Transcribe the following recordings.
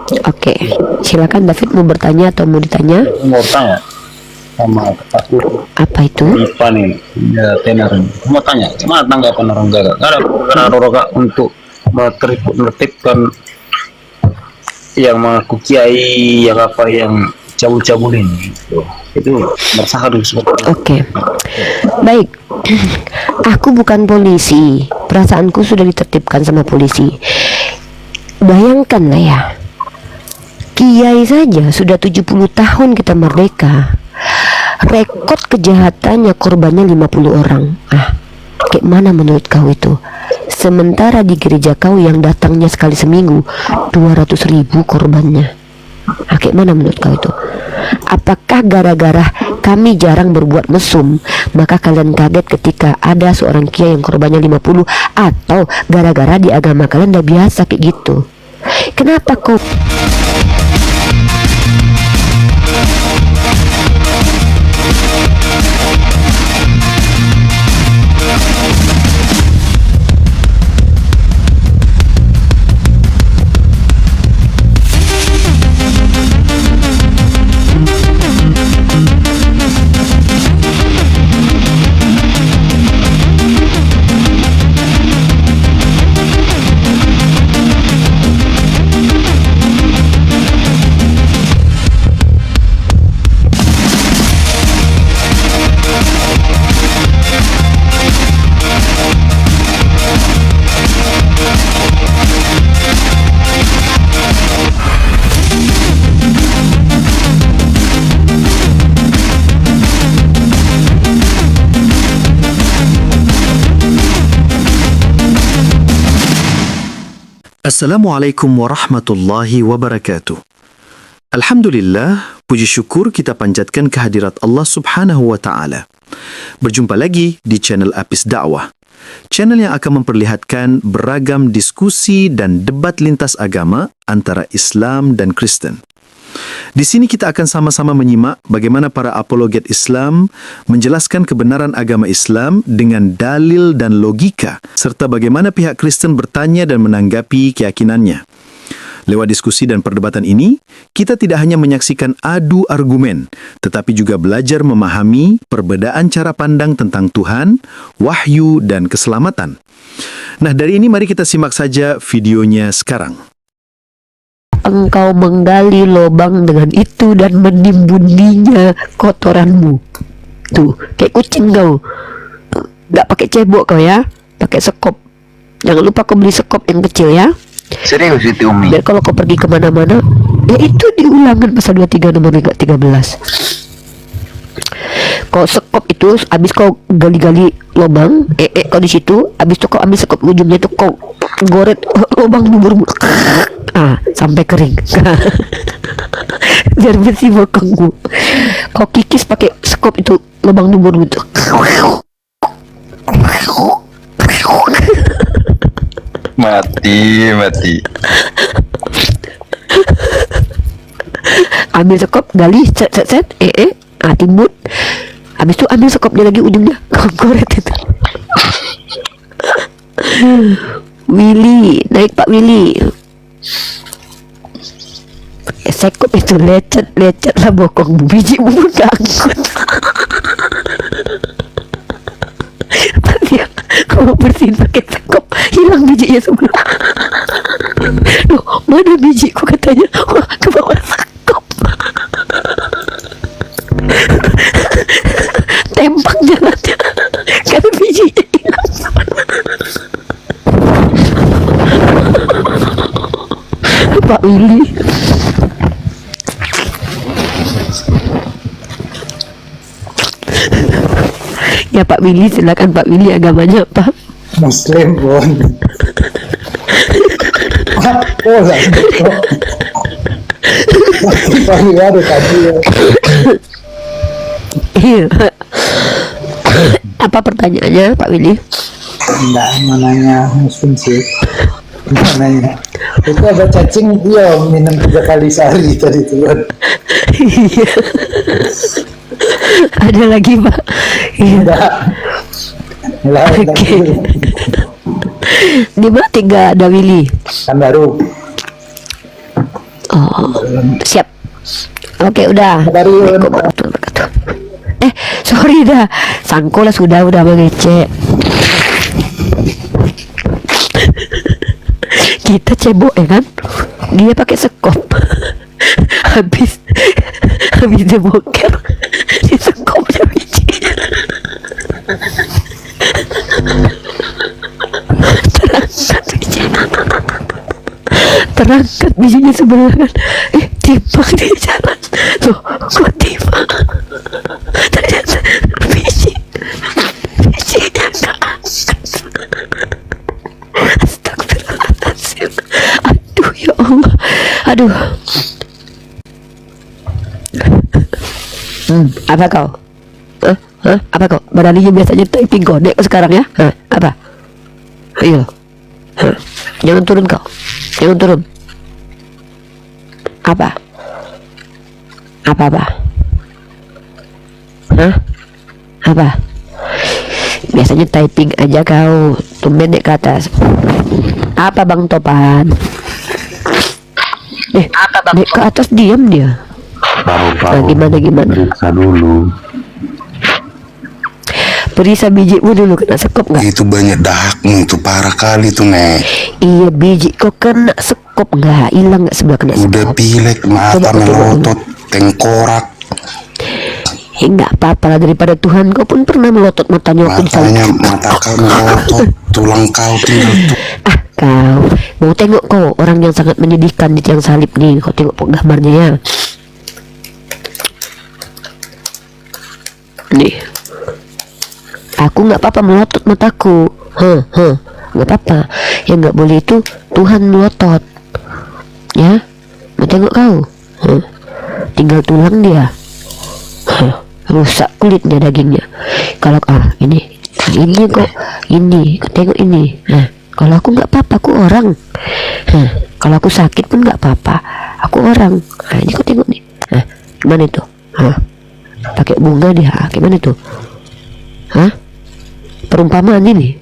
Oke, silakan David, mau bertanya atau mau ditanya? Mau tanya sama aku Apa itu? IPA nih, ya tenar. Mau tanya, gimana tanggapan orang Gaga? Karena orang untuk menertibkan yang mengaku kiai, yang apa, yang cabul-cabul ini, itu meresahkan seperti itu. Oke, baik. Aku bukan polisi, perasaanku sudah ditertibkan sama polisi. Bayangkanlah ya, kiai saja sudah 70 tahun kita merdeka, rekod kejahatannya korbannya 50 orang. Kayak mana menurut kau itu? Sementara di gereja kau yang datangnya sekali seminggu 200.000 korbannya. Kayak mana menurut kau itu? Apakah gara-gara kami jarang berbuat mesum maka kalian kaget ketika ada seorang kiai yang korbannya 50, atau gara-gara di agama kalian udah biasa kayak gitu? Kenapa kau Assalamualaikum warahmatullahi wabarakatuh. Alhamdulillah, puji syukur kita panjatkan kehadirat Allah Subhanahu wa taala. Berjumpa lagi di channel Apis Dakwah. Channel yang akan memperlihatkan beragam diskusi dan debat lintas agama antara Islam dan Kristen. Di sini kita akan sama-sama menyimak bagaimana para apologet Islam menjelaskan kebenaran agama Islam dengan dalil dan logika, serta bagaimana pihak Kristen bertanya dan menanggapi keyakinannya. Lewat diskusi dan perdebatan ini, kita tidak hanya menyaksikan adu argumen, tetapi juga belajar memahami perbedaan cara pandang tentang Tuhan, wahyu, dan keselamatan. Nah, dari ini mari kita simak saja videonya sekarang. engkau menggali lubang dengan itu dan menimbuninya kotoranmu? Tuh, kayak kucing kau. Gak pakai cebok kau ya, pakai sekop. Jangan lupa kau beli sekop yang kecil ya. Serius itu Umi? Biar kalau kau pergi kemana-mana, ya itu diulangan pasal 23 nomor 13. Kau sekop itu, habis kau gali-gali lubang, kau di situ, habis itu kau ambil sekop ujungnya itu kau goret lubang bubur, sampai kering. Biar bersih bokongmu. Kau kikis pakai sekop itu lubang bubur itu. Mati. Ambil sekop, gali, set, timbun. Habis itu ambil sekopnya lagi ujungnya, kau goret itu. Willy, naik Pak Willy. Sekop itu lecet lah bokong biji bubur angkut. Kalau bersihin pakai sekop, hilang bijinya semua. Loh, mana bijiku katanya? Wah, ke bawah sekop. Tembak jalannya karena bijinya hilang. Pak Willy. Ya Pak Willy, silakan Pak Willy, agamanya apa? Muslim pun. Oh lah, Pak Willy ada tadi ya. Iya. Apa pertanyaannya Pak Willy? Enggak, mananya Muslim sih. Mananya itu ada cacing, iya minum 3 kali sehari tadi tuh kan. Iya. Ada lagi Pak? Iya. Enggak. Lah, Oke. Di mana tinggal ada Willy? kan baru. Oh, Oh, siap. Oke, udah. Kabarun. Assalamualaikum warahmatullahi wabarakatuh. Sorry dah. Sangko lah sudah mengecek. Kita cebok ya kan? Dia pakai sekop. habis dia boker. Dia sekopnya biji. Terangkat bijinya sebelah kan. Timbang di jalan. Loh, kok timbang? Ternyata bijinya gak angkat. Astagfirullahaladzim. Aduh ya Allah. Aduh. Apa kau? Apa kau? Beraninya biasanya typing kode sekarang ya? Apa? Ayo. Jangan turun kau. Jangan turun. Apa? Apa? Apa? Biasanya typing aja kau. Tumben naik ke atas. Apa Bang Topan? Naik ke atas diam dia. Nah, gimana? Periksa dulu. Periksa bijimu dulu, kena sekop nggak? Itu banyak dahakmu, itu parah kali tuh, Nek. Iya, biji kok kena sekop nggak? Hilang nggak sebelah kena sekop? Udah pilek, mata melotot, tengkorak. Nggak apa-apa lah, daripada Tuhan kau pun pernah melotot matanya waktu Mata kau melotot, tulang kau tinggal tuh. Kau mau tengok kau orang yang sangat menyedihkan di tiang salib nih. Kau tengok gambarnya ya. Nih, aku nggak apa-apa melotot mataku. Nggak apa-apa. Yang nggak boleh itu Tuhan melotot. Ya, mau tengok kau. Tinggal tulang dia. Rusak kulitnya, dagingnya. Kalau ini kok ini, kau tengok ini. Kalau aku nggak apa-apa, aku orang. Kalau aku sakit pun nggak apa-apa, aku orang. Ini kau tengok nih. Gimana itu? Pakai bunga dia, gimana tuh? Perumpamaan ini,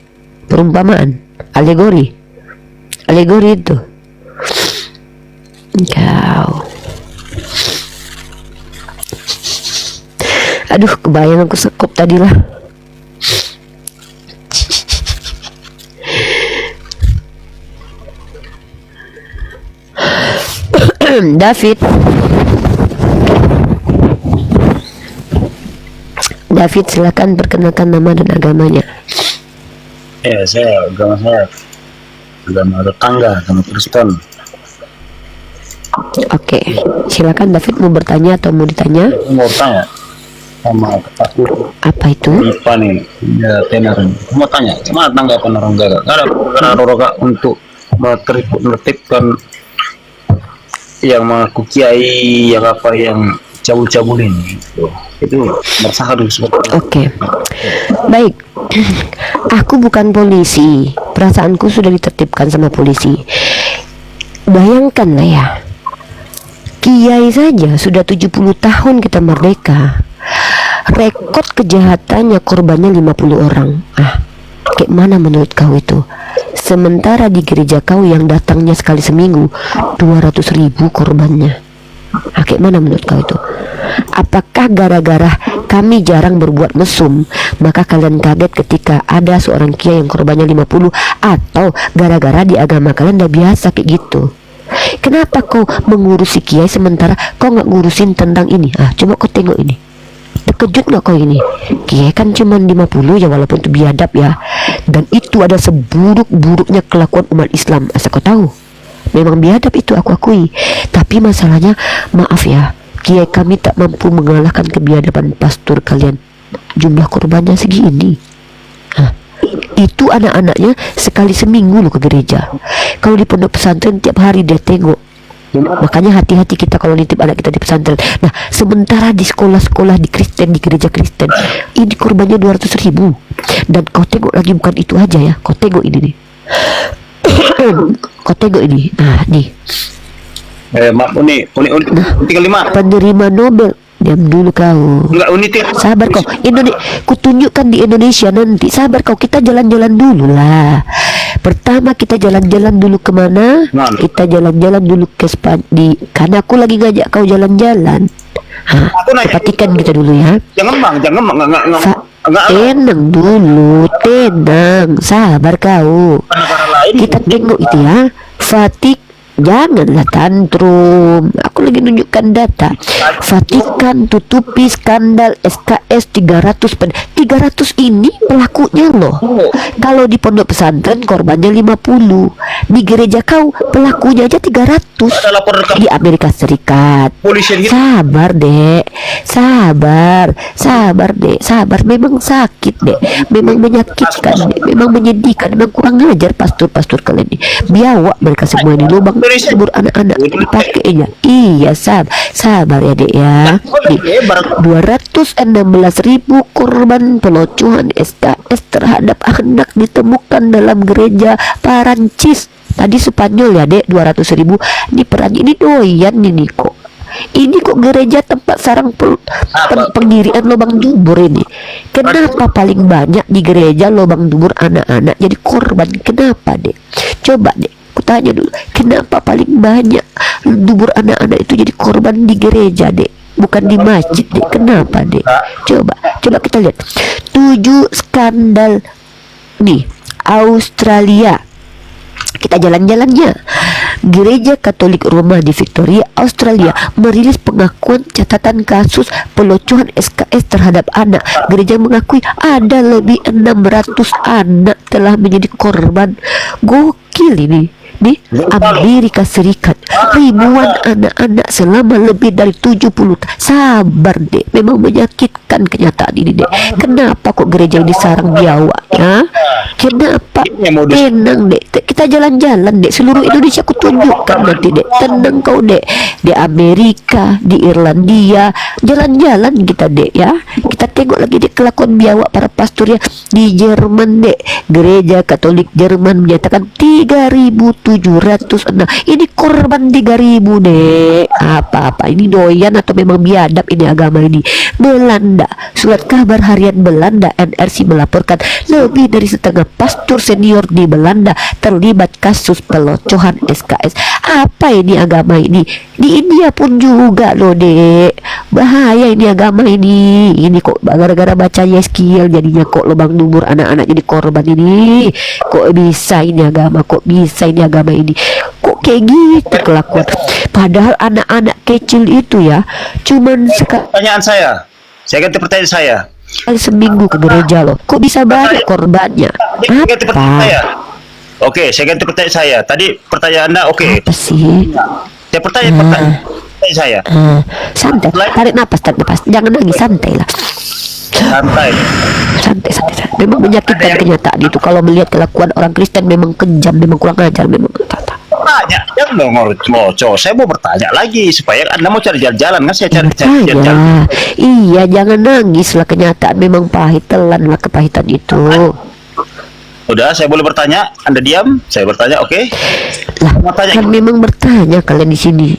perumpamaan, alegori itu. Kau, aduh, kebayang aku sekop tadi lah. David, silakan perkenalkan nama dan agamanya. Ya, agama tetangga, agama Kristen. Oke, silakan David, mau bertanya atau mau ditanya? Mau tanya sama aku Apa itu? Ipa nih, ya tenar. Mau tanya, gimana tanggapan orang Gaga? Karena Roga untuk menertibkan yang mengaku kiai, yang apa, yang cabul-cabulin itu merasa harus seperti itu. Oke, baik. Aku bukan polisi, perasaanku sudah ditertibkan sama polisi. Bayangkanlah ya, kiai saja sudah 70 tahun kita merdeka, rekod kejahatannya korbannya 50 orang. Kayak mana menurut kau itu? Sementara di gereja kau yang datangnya sekali seminggu 200.000 korbannya. Kayak mana menurut kau itu? Apakah gara-gara kami jarang berbuat mesum maka kalian kaget ketika ada seorang kiai yang korbannya 50, atau gara-gara di agama kalian udah biasa kayak gitu? Kenapa kau mengurusi kiai sementara kau nggak ngurusin tentang ini? Coba kau tengok ini. Terkejut nggak kau ini? Kiai kan cuma 50 ya, walaupun itu biadab ya. Dan itu ada seburuk-buruknya kelakuan umat Islam. Asal kau tahu, memang biadab itu, aku akui. Tapi masalahnya, maaf ya, kiai kami tak mampu mengalahkan kebiadaban pastor kalian. Jumlah korbannya segini. Itu anak-anaknya sekali seminggu loh ke gereja. Kalau di pondok pesantren tiap hari dia tengok. Makanya hati-hati kita kalau nitip anak kita di pesantren. Nah, sementara di sekolah-sekolah di Kristen, di gereja Kristen, ini korbannya 200.000. Dan kau tengok lagi, bukan itu aja ya. Kau tengok ini nih. Kau tengok ini. Nah, nih. Maaf, uni tinggal 5. Penerima Nobel. Diam dulu kau. Enggak unit ya. Sabar kau. Kutunjukkan di Indonesia nanti. Sabar kau, kita jalan-jalan dulu lah. Pertama kita jalan-jalan dulu kemana? Mana? Kita jalan-jalan dulu ke Spanyol. Karena aku lagi ngajak kau jalan-jalan. Aku nanya. Perhatikan kita dulu ya. Jangan bang, enggak. Tenang dulu, tenang. Sabar kau. Negara lain. Kita tengok itu ya. Fatih, janganlah tantrum. Aku lagi nunjukkan data. Vatikan tutupi skandal SKS 300 ini pelakunya loh. Kalau di pondok pesantren korbannya 50. Di gereja kau pelakunya aja 300. Ada lapor rekam Di Amerika Serikat. polisi gitu. Sabar dek, sabar dek, sabar. Memang sakit dek, memang menyakitkan dek, memang menyedihkan, memang kurang ajar pastor kalian ini. Biawak mereka semua ini, lubang subur anak-anak dipakainya. Iya sabar ya dek ya. Nih, 216.000 korban pelocuhan SKS terhadap anak ditemukan dalam gereja Parancis. Tadi Spanyol ya dek, 200.000. Ini Perancis ini doyan ini kok. Ini kok gereja tempat sarang pendirian lubang dubur ini. Kenapa paling banyak di gereja lubang dubur anak-anak jadi korban? Kenapa dek? Coba dek, aku tanya dulu. Kenapa paling banyak dubur anak-anak itu jadi korban di gereja dek? Bukan di masjid dek. Kenapa dek? Coba kita lihat 7 skandal nih Australia. Kita jalan-jalannya. Gereja Katolik Roma di Victoria, Australia merilis pengakuan catatan kasus pelocuhan SKS terhadap anak. Gereja mengakui ada lebih 600 anak telah menjadi korban. Gokil ini. Di Amerika Serikat ribuan anak-anak selama lebih dari 70 tahun. Sabar dek, memang menyakitkan kenyataan ini dek. Kenapa kok gereja ini sarang biawak ya? Kenapa? Tenang dek, kita jalan-jalan dek, seluruh Indonesia aku tunjukkan nanti dek. Tenang kau dek. Di Amerika, di Irlandia, jalan-jalan kita dek ya. Kita tengok lagi dek kelakuan biawak para pastor ya. Di Jerman dek, gereja Katolik Jerman menyatakan 3.706. Ini korban 3.000 dek. Apa-apa ini doyan atau memang biadab ini agama ini? Belanda, surat kabar harian Belanda NRC melaporkan lebih dari setengah pastor senior di Belanda terlibat kasus pelocohan SKS. Apa ini agama ini? Di India pun juga loh dek. Bahaya ini agama ini. Ini kok gara-gara baca Yeskiel jadinya kok lubang dubur anak-anak jadi korban ini. Kok bisa ini agama? Kok bisa ini agama ini? Kok kayak gitu kelakuan? Padahal anak-anak kecil itu ya cuman Pertanyaan saya ganti pertanyaan saya. sekali seminggu ke gereja loh. Kok bisa banyak korbannya? Saya ganti pertanyaan saya. Apa? Oke, saya ganti pertanyaan saya. Tadi pertanyaan Anda oke. Apa sih? Saya pertanyaan saya. Santai, tarik napas. Jangan nangis, santai lah. Santai. Santai. Memang menyakitkan kenyataan itu. Kalau melihat kelakuan orang Kristen memang kejam, memang kurang ajar, memang Tanya, jangan dong ngoco. Saya mau bertanya lagi supaya Anda mau cari jalan-jalan kan saya cari jalan. Bertanya. Iya, jangan nangis lah, kenyataan memang pahit, telan lah kepahitan itu. Udah, saya boleh bertanya. Anda diam, saya bertanya, oke? Lah, Mau tanya. kan memang bertanya kalian di sini.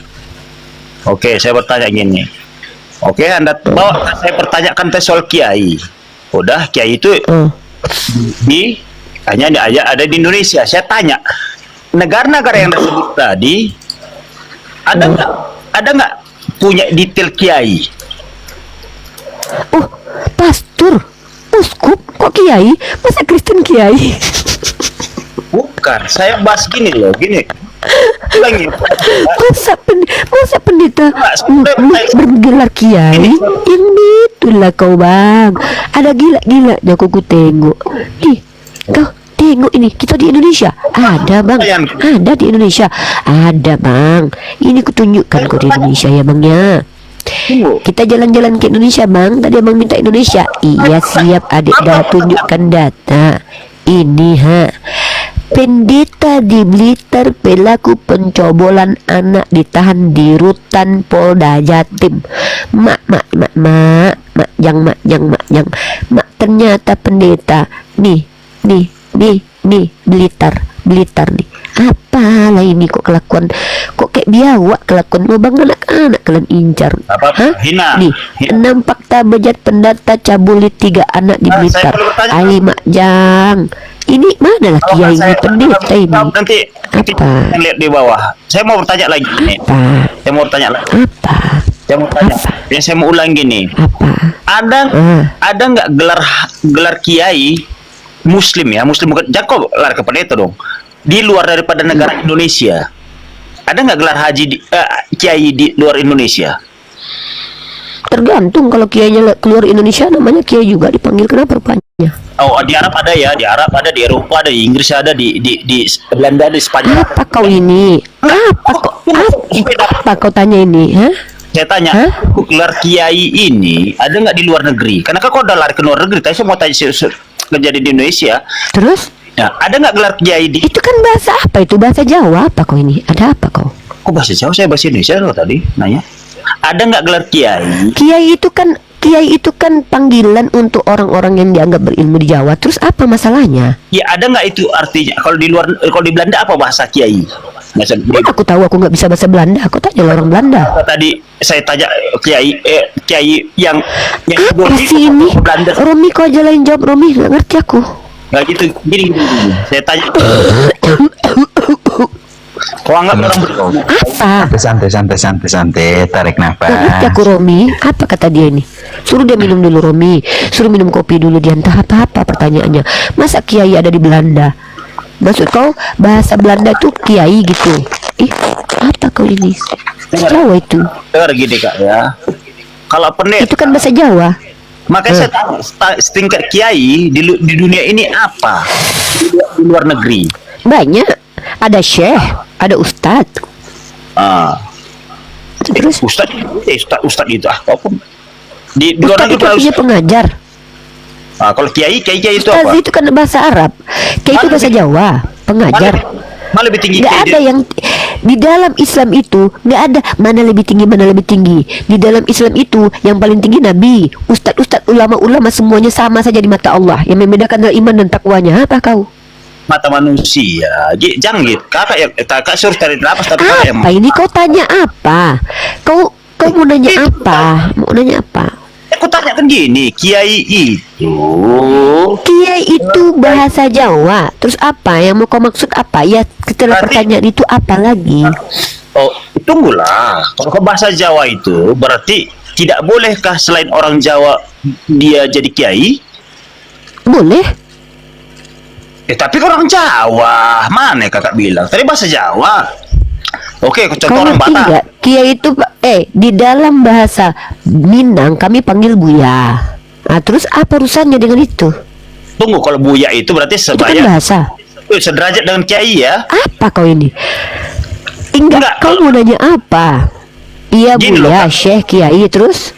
Oke, saya bertanya gini. Oke, Anda bawa saya pertanyakan tes soal kiai. Udah, kiai itu hanya ada di Indonesia. Saya tanya, negara-negara yang Anda sebut tadi ada nggak punya detail kiai? Oh, pastor, uskup, kok kiai? Masa Kristen kiai? Bukan, saya bahas gini loh, gini. Ulangi. Masa pendeta bergelar kiai? Yang itulah kau bang. Ada gila-gilanya aku tengok. Ih, kau tengok ini, kita di Indonesia ada bang, ada di Indonesia ada bang. Ini kutunjukkan kau di Indonesia ya bang ya. Kita jalan-jalan ke Indonesia bang. Tadi abang minta Indonesia. Iya siap adik, dah tunjukkan data. Ini pendeta di Blitar pelaku pencobolan anak ditahan di rutan Polda Jatim. Mak, ternyata pendeta nih Blitar nih Apalah ini kok kelakuan, kok kayak biawak kelakuan ngobang anak-anak kalian incar. Apa? Hah? Hina. Nih, 6 fakta bejat pendata cabulit 3 anak di Nah, saya Blitar. perlu bertanya. Ai Mak Jang. Ini mana lah Kalau kiai ini saya pendeta ini? nanti Apa? kita lihat di bawah. Saya mau bertanya lagi nih. Apa? Saya mau bertanya lagi. Apa? Saya mau bertanya. Ya, saya mau ulang gini. Apa? Ada nggak gelar kiai Muslim ya? Muslim bukan jangan kok lari kepada itu dong. Di luar daripada negara Indonesia. Ada nggak gelar haji kiai di luar Indonesia? Tergantung, kalau kiainya keluar Indonesia namanya kiai juga dipanggil, kenapa rupanya? Oh, di Arab ada ya, di Arab ada, di Eropa ada, di Inggris ada, di Belanda, di Spanyol. Apa kau ini? Apa kau tanya ini? Hah? Saya tanya, Hah? gelar kiai ini ada nggak di luar negeri? Karena kau udah lari ke luar negeri. Tapi saya mau tanya kerja di Indonesia. Terus? Nah, ada nggak gelar kiai di? Itu kan bahasa apa itu? Bahasa Jawa apa kau ini? Ada apa kau? Kok bahasa Jawa? Saya bahasa Indonesia loh tadi nanya. Ada nggak gelar kiai? Kiai itu kan panggilan untuk orang-orang yang dianggap berilmu di Jawa. Terus apa masalahnya? Ya ada nggak itu artinya? Kalau di luar, kalau di Belanda apa bahasa kiai? Bahasa Mana aku tahu, aku nggak bisa bahasa Belanda. Aku tanya orang Belanda. tadi saya tanya kiai yang Apa sih ini? Belanda. Romi kau aja lain jawab, Romi nggak ngerti aku. Nggak gitu, gini. Saya tanya. Kau anggap orang berilmu? Apa? Santai, tarik Nggak ngerti nafas. aku, Romi. Apa kata dia ini? Suruh dia minum dulu, Romi. Suruh minum kopi dulu, dia entah apa pertanyaannya. Masa kiai ada di Belanda? Maksud kau bahasa Belanda itu kiai gitu? Ih, apa kau ini? Jawa itu. Dengar gini kak ya. Kalau pendeta, Itu kan bahasa Jawa. makanya saya tanya setingkat kiai di dunia ini apa? Di luar negeri. Banyak. Ada syekh, ada ustadz. Terus Ustad itu apapun. Di luar ustadz negeri itu artinya pengajar. kalau kiai itu Ustadz apa? itu kan bahasa Arab. Kiai itu bahasa Jawa, pengajar. Malah lebih tinggi Nggak kiai ada yang di dalam Islam itu, nggak ada mana lebih tinggi. Di dalam Islam itu yang paling tinggi Nabi, ustadz, ulama semuanya sama saja di mata Allah. Yang membedakan adalah iman dan takwanya. Apa kau? mata manusia. Jangan gitu. Kakak suruh cari nafas tapi kakak yang Apa ini kau tanya apa? Kau mau nanya apa? Mau nanya apa? aku tanya kan gini, kiai itu Kiai itu bahasa Jawa. Terus apa? Yang mau kau maksud apa? Ya setelah Berarti- pertanyaan itu apa lagi? tunggulah. Kalau bahasa Jawa itu berarti tidak bolehkah selain orang Jawa dia jadi kiai? Boleh? Tapi orang Jawa mana kakak bilang? Tadi bahasa Jawa. Oke, contoh Kau orang ngerti Batak. nggak? Kiai itu di dalam bahasa Minang kami panggil Buya. Nah, terus apa urusannya dengan itu? Tunggu, kalau Buya itu berarti Itu kan sebaya bahasa. sederajat dengan kiai ya? Apa kau ini? Enggak, Enggak, kau mau nanya apa? Iya Gini loh, Buya, Kak. Syekh, Kiai, terus?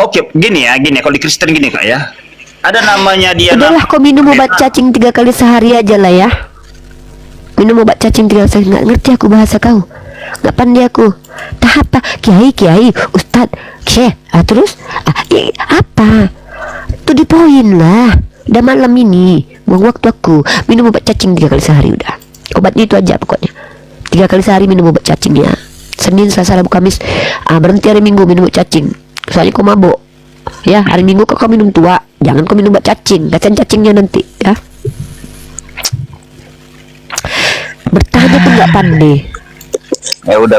Oke, gini kalau di Kristen gini kak ya. Ada namanya dia. Udahlah, kau minum obat cacing 3 kali sehari aja lah ya. Minum obat cacing 3 kali sehari. Nggak ngerti aku bahasa kau. Nggak pandai aku. Tahap apa? Kiai, Ustadz, Syekh. Terus? Apa? Tuh di poin lah. Udah malam ini. Buang waktu aku. Minum obat cacing 3 kali sehari udah. Obatnya itu aja pokoknya. 3 kali sehari minum obat cacing ya. Senin, Selasa, Rabu, Kamis. Berhenti hari Minggu minum obat cacing. Soalnya kau mabuk. Ya, hari Minggu kau minum tua. Jangan kau minum obat cacing. Kasihan cacingnya nanti ya. Bertanya pun nggak pandai. Ya udah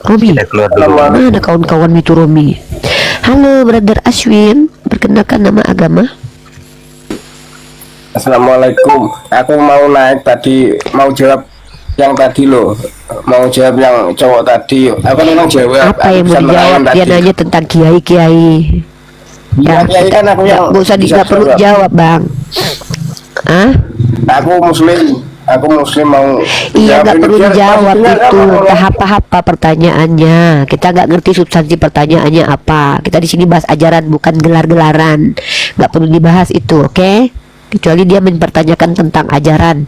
Romi, kita keluar dulu. mana kawan-kawan itu Romi? Halo brother Ashwin, perkenalkan nama agama. Assalamualaikum. Aku mau naik tadi, mau jawab yang tadi loh. Mau jawab yang cowok tadi. Aku memang jawab. Apa yang mau bisa dijawab? menerangkan Dia tadi. nanya tentang kiai. Iya, kiai kan aku yang nggak usah bisa nggak perlu jawab. jawab bang. Aku muslim mau. Iya, nggak jawab ini perlu biar dijawab maksudnya itu. apa, Entah apa pertanyaannya. Kita nggak ngerti substansi pertanyaannya apa. Kita di sini bahas ajaran, bukan gelar-gelaran. Nggak perlu dibahas itu, oke? Kecuali dia mempertanyakan tentang ajaran.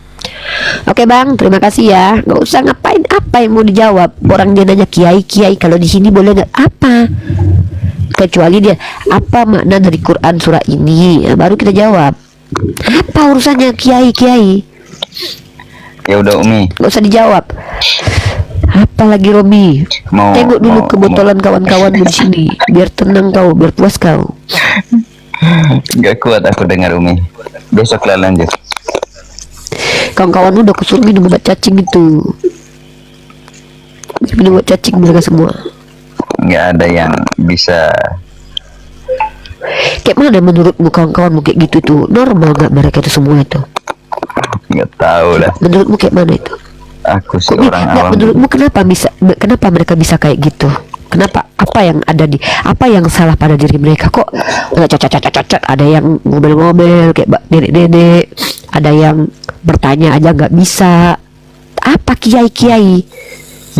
Oke bang, terima kasih ya. Nggak usah ngapain, apa yang mau dijawab? Orang dia nanya kiai. Kalau di sini boleh nggak? Apa? Kecuali dia apa makna dari Quran surah ini, baru kita jawab. Apa urusannya kiai? Ya udah Umi, Gak usah dijawab. Apalagi Robi, tengok dulu kebotolan kawan-kawanmu di sini, biar tenang kau, biar puas kau. Gak kuat aku dengar Umi. Besok lah lanjut. Kawan-kawanmu udah kusuruh minum obat cacing itu. Minum obat cacing mereka semua. Gak ada yang bisa. Kayak mana menurutmu kawan-kawanmu kayak gitu tuh? Normal gak mereka itu semua itu? Gak tahu lah. Menurutmu kayak mana itu? Aku sih Nggak, orang awam. menurutmu kenapa mereka bisa kayak gitu? Kenapa? Apa yang salah pada diri mereka? Kok cacat? Ada yang ngomel-ngomel kayak nenek-nenek, ada yang bertanya aja nggak bisa. Apa kiai-kiai?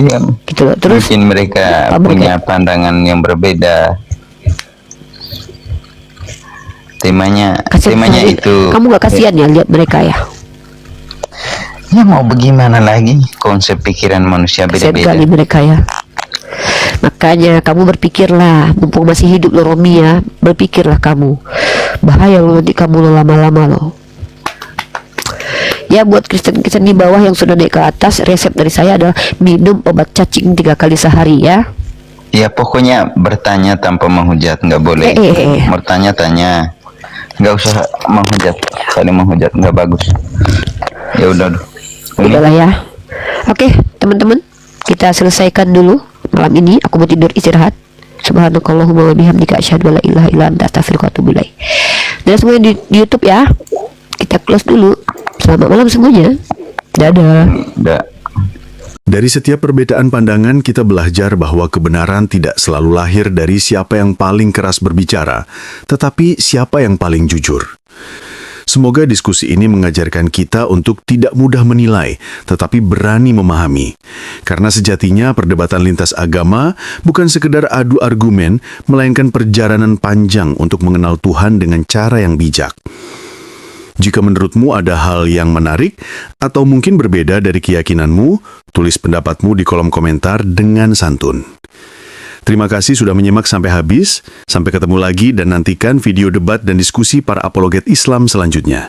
Iya. Gitu loh. Terus Mungkin mereka apa punya pandangan yang berbeda. Temanya itu. Kamu nggak kasihan ya lihat mereka ya? Ya mau bagaimana lagi, konsep pikiran manusia Kasihan beda-beda. kali mereka ya. Makanya kamu berpikirlah, mumpung masih hidup lo Romi ya, berpikirlah kamu. Bahaya lo nanti kamu lo lama-lama lo. Ya buat Kristen-Kristen di bawah yang sudah naik ke atas, resep dari saya adalah minum obat cacing 3 kali sehari ya. Ya pokoknya bertanya tanpa menghujat, nggak boleh. Bertanya-tanya, nggak usah menghujat, saling menghujat nggak bagus. Ya udah. Udahlah ya. Oke teman-teman, kita selesaikan dulu malam ini. Aku mau tidur istirahat. Subhanakallahumma wa bihamdika asyhadu an la ilaha illa anta astaghfiruka wa atubu ilaik. Dan semuanya di YouTube ya. Kita close dulu. Selamat malam semuanya. Dadah. Dari setiap perbedaan pandangan kita belajar bahwa kebenaran tidak selalu lahir dari siapa yang paling keras berbicara, tetapi siapa yang paling jujur. Semoga diskusi ini mengajarkan kita untuk tidak mudah menilai, tetapi berani memahami. Karena sejatinya perdebatan lintas agama bukan sekedar adu argumen, melainkan perjalanan panjang untuk mengenal Tuhan dengan cara yang bijak. Jika menurutmu ada hal yang menarik atau mungkin berbeda dari keyakinanmu, tulis pendapatmu di kolom komentar dengan santun. Terima kasih sudah menyimak sampai habis. Sampai ketemu lagi dan nantikan video debat dan diskusi para apologet Islam selanjutnya.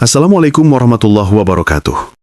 Assalamualaikum warahmatullahi wabarakatuh.